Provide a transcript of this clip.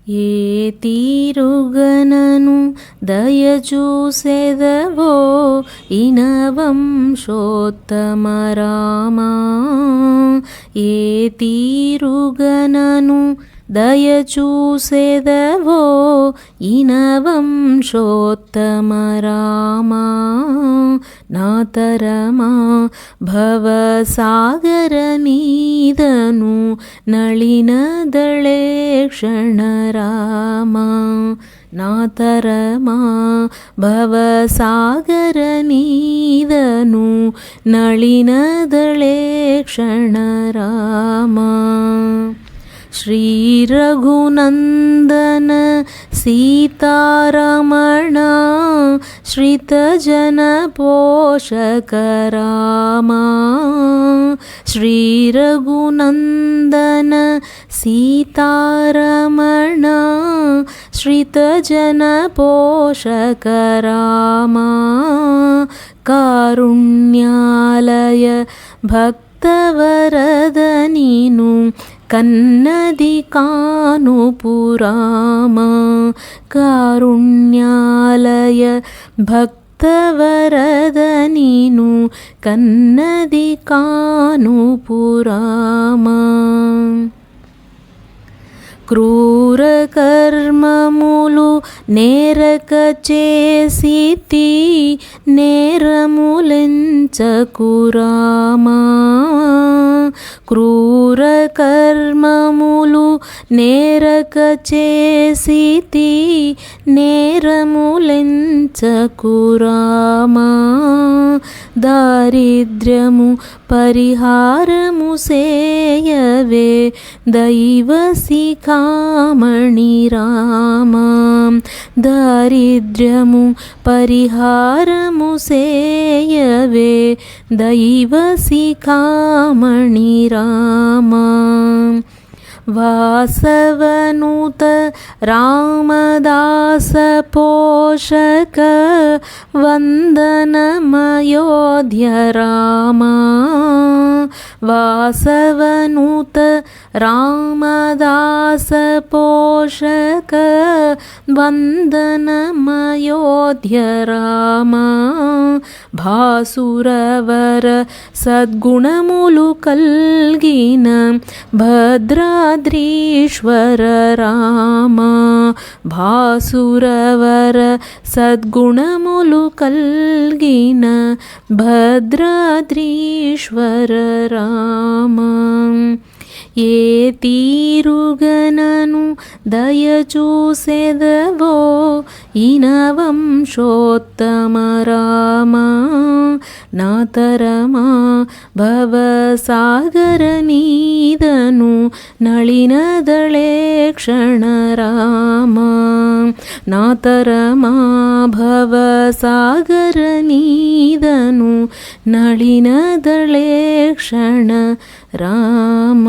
ఏ తీరుగనను దయచూసెదవో ఇనవంశోత్తమ రామా. ఏ తీరుగనను దయచూసెదవో ఇనవంశోత్తమ రామా. నాతరమా ಭವಸಾಗರ ನೀದನು ನಳಿನದಳೆ ಕ್ಷಣ ರಾಮ. ನಾತರಮಾ ಭವಸಾಗರ ನೀದನು ನಳಿನದಳೆ ಕ್ಷಣ ರಾಮ. ಶ್ರೀ ರಘುನಂದನ ಸೀತಾರಮಣ ಶ್ರಿತಜನ ಪೋಷಕ ರಾಮ. ಶ್ರೀ ರಘುನಂದನ ಸೀತಾರಮಣ ಶ್ರಿತಜನ ಪೋಷಕ ರಾಮ. ಕಾರುಣ್ಯಾಲಯ ಭಕ್ತವರದ ನೀನು ಕನ್ನದಿ ಕಾನು ಪುರಾಮ. ಕಾರುಣ್ಯಾಲಯ ಭಕ್ತವರದ ನೀನು ಕನ್ನದಿ ಕಾನು ಪುರಾಮ. క్రూర కర్మములు నేరక చేసితి నేరములెంచకు రామా. క్రూర కర్మములు నేరక చేసితి నేరములెంచకు రామా. దారిద్ర్యము పరిహారము సేయవే దైవ శిఖామణి రామ. దారిద్ర్యము పరిహారము సేయవే దైవ శిఖామణి రామ. వాసవనుత రామదాస పోషక వందనమయోధ్య రామ. వాసవనుత రామదాస పోషక వందనమయోధ్య రామ. భాసురవర సద్గుణములు కల్గిన భద్రాద్రీశ్వర రామ. భాసురవర సద్గుణములు కల్గిన భద్రాద్రీశ్వర రామ. ఏ తీరుగనను దయచూసెదవో ఇనవంశోత్తమ రామ. నాతరమా ಭವಸಾಗರ ನೀದನು ನಳಿನದಳೆ ಕ್ಷಣ ರಾಮ. ನಾತರಮಾ ಭವಸಾಗರ ನೀದನು ನಳಿನದಳೆ ಕ್ಷಣ ರಾಮ.